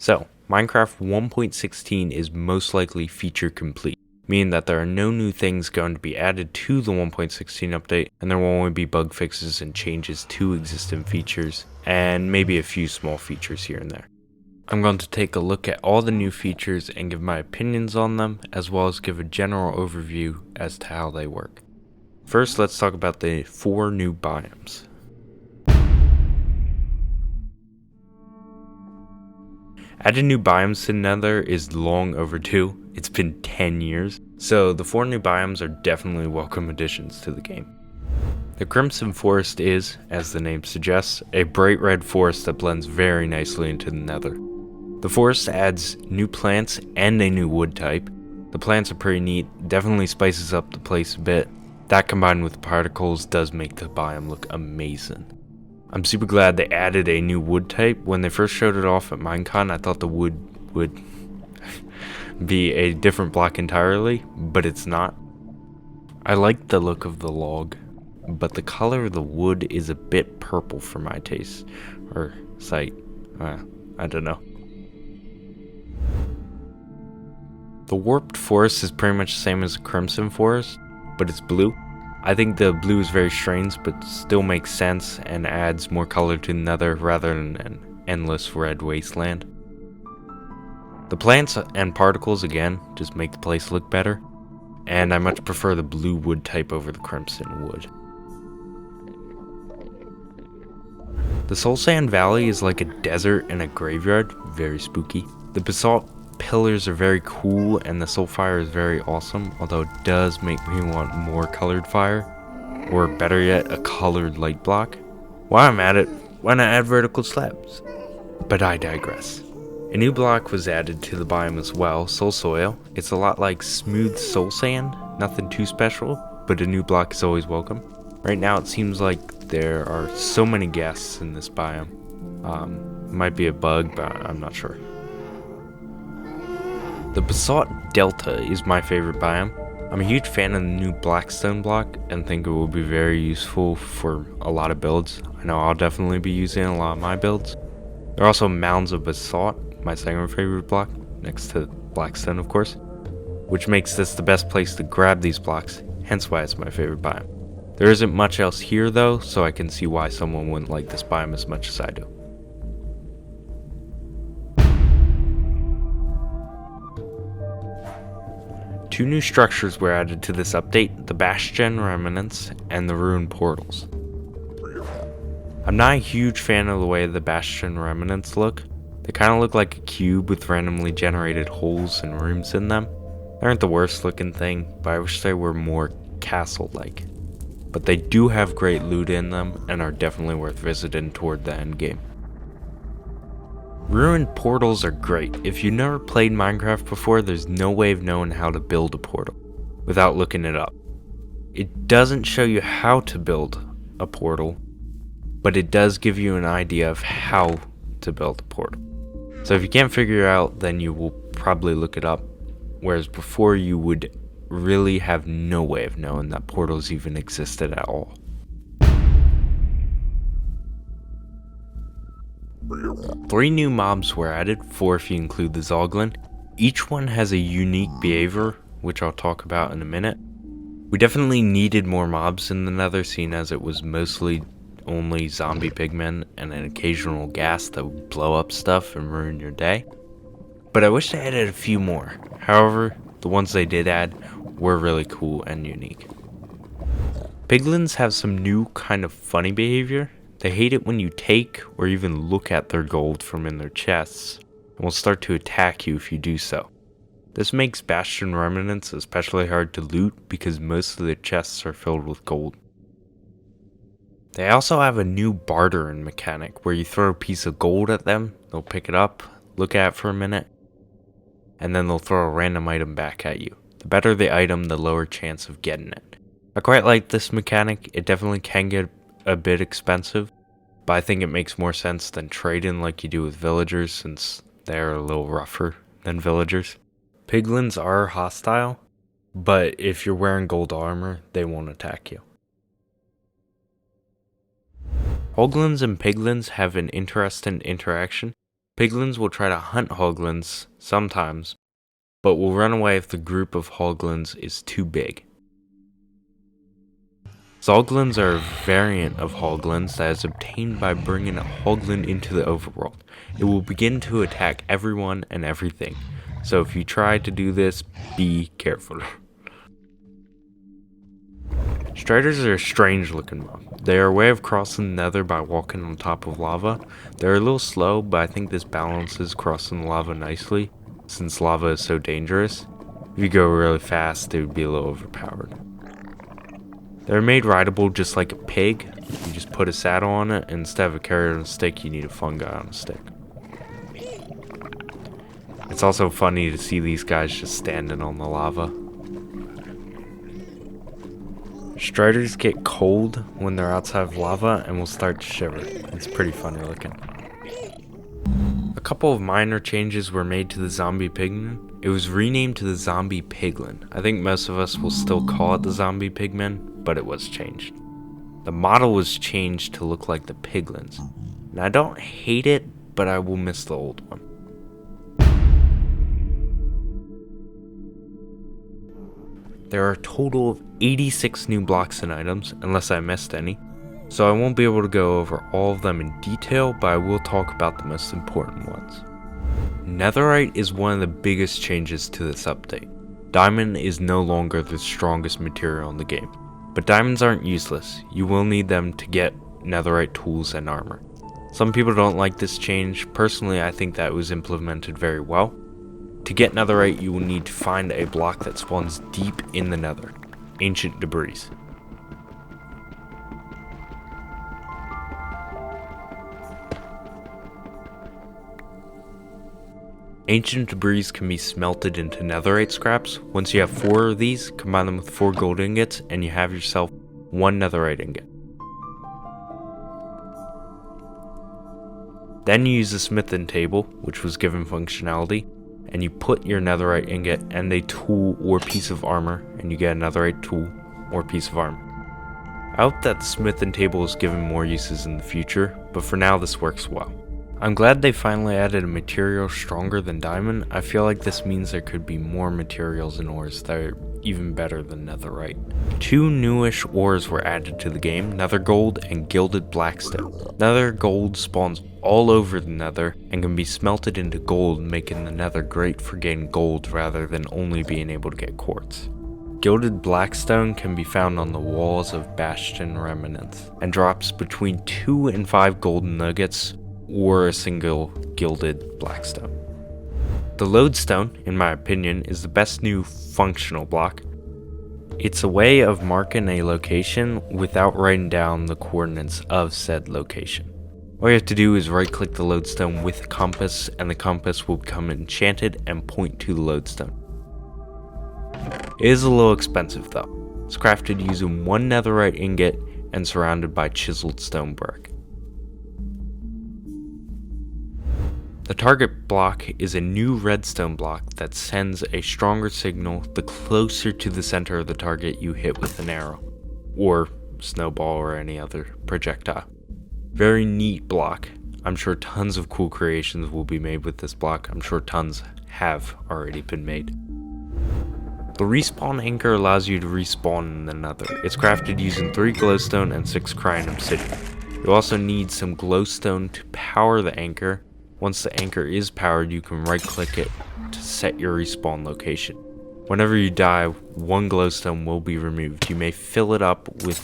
So, Minecraft 1.16 is most likely feature complete, meaning that there are no new things going to be added to the 1.16 update, and there will only be bug fixes and changes to existing features, and maybe a few small features here and there. I'm going to take a look at all the new features and give my opinions on them, as well as give a general overview as to how they work. First, let's talk about the 4 new biomes. Adding new biomes to Nether is long overdue. It's been 10 years, so the 4 new biomes are definitely welcome additions to the game. The Crimson Forest is, as the name suggests, a bright red forest that blends very nicely into the Nether. The forest adds new plants and a new wood type. The plants are pretty neat, definitely spices up the place a bit. That combined with the particles does make the biome look amazing. I'm super glad they added a new wood type. When they first showed it off at Minecon, I thought the wood would be a different block entirely, but it's not. I like the look of the log, but the color of the wood is a bit purple for my taste, or sight. I don't know. The warped forest is pretty much the same as the Crimson Forest, but it's blue. I think the blue is very strange, but still makes sense and adds more color to the Nether rather than an endless red wasteland. The plants and particles, again, just make the place look better, and I much prefer the blue wood type over the crimson wood. The Soul Sand Valley is like a desert and a graveyard, very spooky. The basalt pillars are very cool and the soul fire is very awesome, although it does make me want more colored fire, or better yet, a colored light block. While I'm at it, why not add vertical slabs? But I digress. A new block was added to the biome as well, Soul Soil. It's a lot like smooth soul sand, nothing too special, but a new block is always welcome. Right now it seems like there are so many ghasts in this biome. Might be a bug, but I'm not sure. The Basalt Delta is my favorite biome. I'm a huge fan of the new Blackstone block and think it will be very useful for a lot of builds. I know I'll definitely be using a lot of my builds. There are also Mounds of Basalt, my second favorite block, next to Blackstone of course, which makes this the best place to grab these blocks, hence why it's my favorite biome. There isn't much else here though, so I can see why someone wouldn't like this biome as much as I do. Two new structures were added to this update, the Bastion Remnants and the Ruined Portals. I'm not a huge fan of the way the Bastion Remnants look. They kind of look like a cube with randomly generated holes and rooms in them. They aren't the worst looking thing, but I wish they were more castle-like. But they do have great loot in them and are definitely worth visiting toward the end game. Ruined portals are great. If you've never played Minecraft before, there's no way of knowing how to build a portal without looking it up. It doesn't show you how to build a portal, but it does give you an idea of how to build a portal. So if you can't figure it out, then you will probably look it up, whereas before you would really have no way of knowing that portals even existed at all. Three new mobs were added, 4 if you include the Zoglin. Each one has a unique behavior, which I'll talk about in a minute. We definitely needed more mobs in the Nether, seeing as it was mostly only zombie pigmen and an occasional ghast that would blow up stuff and ruin your day. But I wish they added a few more. However, the ones they did add were really cool and unique. Piglins have some new kind of funny behavior. They hate it when you take or even look at their gold from in their chests, and will start to attack you if you do so. This makes Bastion Remnants especially hard to loot because most of their chests are filled with gold. They also have a new bartering mechanic where you throw a piece of gold at them, they'll pick it up, look at it for a minute, and then they'll throw a random item back at you. The better the item, the lower chance of getting it. I quite like this mechanic. It definitely can get a bit expensive, but I think it makes more sense than trading like you do with villagers, since they're a little rougher than villagers. Piglins are hostile, but if you're wearing gold armor, they won't attack you. Hoglins and piglins have an interesting interaction. Piglins will try to hunt hoglins sometimes, but will run away if the group of hoglins is too big. Zoglins are a variant of hoglins that is obtained by bringing a hoglin into the overworld. It will begin to attack everyone and everything, so if you try to do this, be careful. Striders are a strange looking mob. They are a way of crossing the Nether by walking on top of lava. They're a little slow, but I think this balances crossing the lava nicely, since lava is so dangerous. If you go really fast, they would be a little overpowered. They're made rideable just like a pig. You just put a saddle on it, and instead of a carrot on a stick, you need a fungi on a stick. It's also funny to see these guys just standing on the lava. Striders get cold when they're outside of lava and will start to shiver. It's pretty funny looking. A couple of minor changes were made to the zombie pigman. It was renamed to the zombie piglin. I think most of us will still call it the zombie pigman, but it was changed. The model was changed to look like the piglins. And I don't hate it, but I will miss the old one. There are a total of 86 new blocks and items, unless I missed any, so I won't be able to go over all of them in detail, but I will talk about the most important ones. Netherite is one of the biggest changes to this update. Diamond is no longer the strongest material in the game, but diamonds aren't useless. You will need them to get netherite tools and armor. Some people don't like this change. Personally, I think that it was implemented very well. To get netherite, you will need to find a block that spawns deep in the nether, ancient debris. Ancient debris can be smelted into netherite scraps. Once you have 4 of these, combine them with 4 gold ingots, and you have yourself 1 netherite ingot. Then you use the smithing table, which was given functionality, and you put your netherite ingot and a tool or piece of armor, and you get a netherite tool or piece of armor. I hope that the smithing table is given more uses in the future, but for now this works well. I'm glad they finally added a material stronger than diamond. I feel like this means there could be more materials and ores that are even better than netherite. 2 newish ores were added to the game, nether gold and gilded blackstone. Nether gold spawns all over the nether and can be smelted into gold, making the nether great for getting gold rather than only being able to get quartz. Gilded blackstone can be found on the walls of bastion remnants and drops between 2 and 5 golden nuggets or a single gilded blackstone. The lodestone, in my opinion, is the best new functional block. It's a way of marking a location without writing down the coordinates of said location. All you have to do is right click the lodestone with a compass, and the compass will become enchanted and point to the lodestone. It is a little expensive though. It's crafted using 1 netherite ingot and surrounded by chiseled stone brick. The target block is a new redstone block that sends a stronger signal the closer to the center of the target you hit with an arrow, or snowball or any other projectile. Very neat block. I'm sure tons of cool creations will be made with this block. I'm sure tons have already been made. The respawn anchor allows you to respawn in the nether. It's crafted using 3 glowstone and 6 crying obsidian. You also need some glowstone to power the anchor. Once the anchor is powered, you can right click it to set your respawn location. Whenever you die, 1 glowstone will be removed. You may fill it up with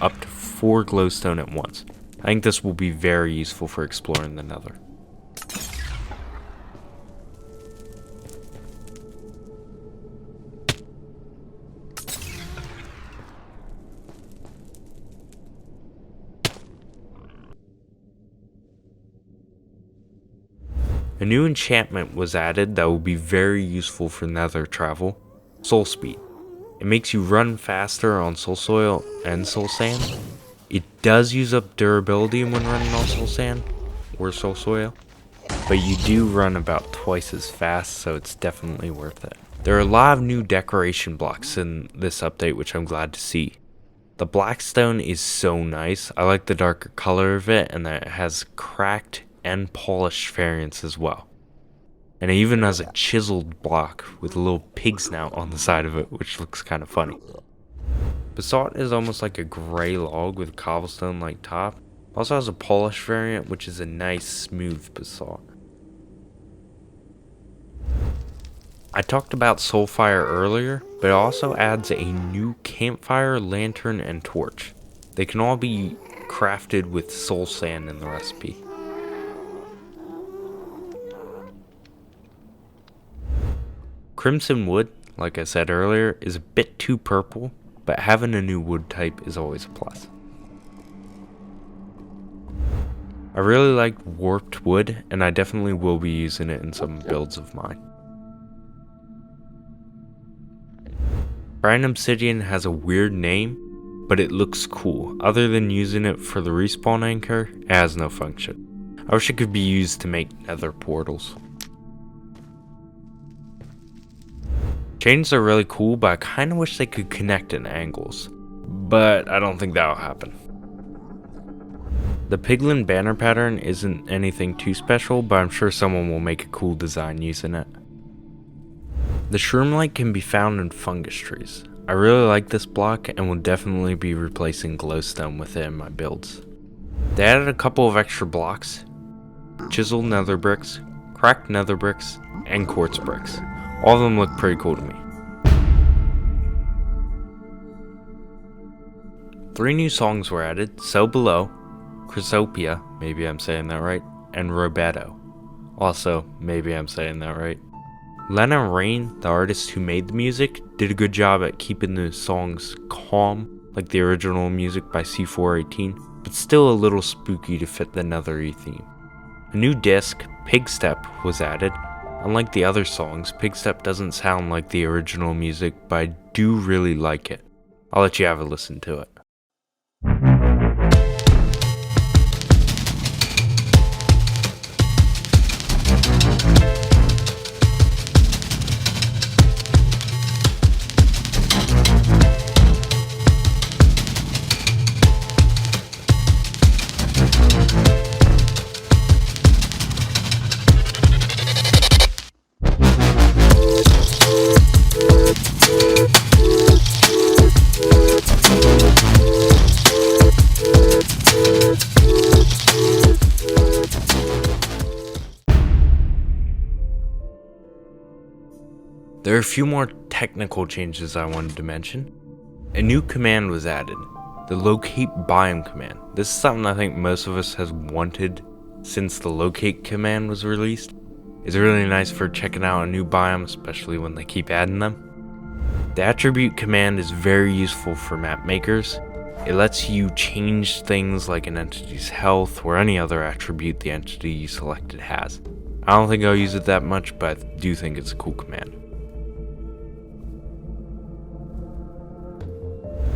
up to 4 glowstone at once. I think this will be very useful for exploring the nether. A new enchantment was added that will be very useful for nether travel, soul speed. It makes you run faster on soul soil and soul sand. It does use up durability when running on soul sand or soul soil, but you do run about twice as fast, so it's definitely worth it. There are a lot of new decoration blocks in this update, which I'm glad to see. The blackstone is so nice. I like the darker color of it and that it has cracked and polished variants as well. And it even has a chiseled block with a little pig snout on the side of it, which looks kind of funny. Basalt is almost like a gray log with a cobblestone-like top. Also has a polished variant, which is a nice smooth basalt. I talked about Soulfire earlier, but it also adds a new campfire, lantern, and torch. They can all be crafted with soul sand in the recipe. Crimson wood, like I said earlier, is a bit too purple, but having a new wood type is always a plus. I really like warped wood, and I definitely will be using it in some builds of mine. Brine Obsidian has a weird name, but it looks cool. Other than using it for the respawn anchor, it has no function. I wish it could be used to make nether portals. Chains are really cool, but I kinda wish they could connect in angles. But I don't think that'll happen. The piglin banner pattern isn't anything too special, but I'm sure someone will make a cool design using it. The shroomlight can be found in fungus trees. I really like this block and will definitely be replacing glowstone with it in my builds. They added a couple of extra blocks, chiseled nether bricks, cracked nether bricks, and quartz bricks. All of them look pretty cool to me. 3 new songs were added: So Below, Chrysopia, maybe I'm saying that right, and Roberto. Also, maybe I'm saying that right. Lena Rain, the artist who made the music, did a good job at keeping the songs calm, like the original music by C418, but still a little spooky to fit the Nethery theme. A new disc, Pigstep, was added. Unlike the other songs, Pigstep doesn't sound like the original music, but I do really like it. I'll let you have a listen to it. There are a few more technical changes I wanted to mention. A new command was added, the locate biome command. This is something I think most of us has wanted since the locate command was released. It's really nice for checking out a new biome, especially when they keep adding them. The attribute command is very useful for map makers. It lets you change things like an entity's health or any other attribute the entity you selected has. I don't think I'll use it that much, but I do think it's a cool command.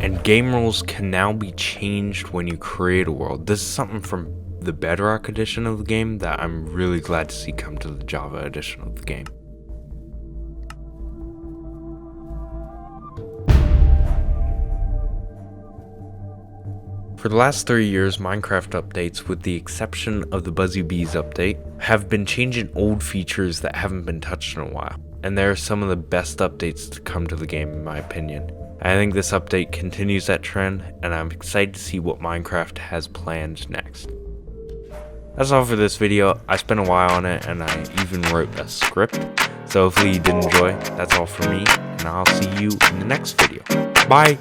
And game rules can now be changed when you create a world. This is something from the Bedrock edition of the game that I'm really glad to see come to the Java edition of the game. For the last 3 years, Minecraft updates, with the exception of the Buzzy Bees update, have been changing old features that haven't been touched in a while. And they are some of the best updates to come to the game in my opinion. I think this update continues that trend, and I'm excited to see what Minecraft has planned next. That's all for this video. I spent a while on it, and I even wrote a script, so hopefully you did enjoy. That's all for me, and I'll see you in the next video. Bye!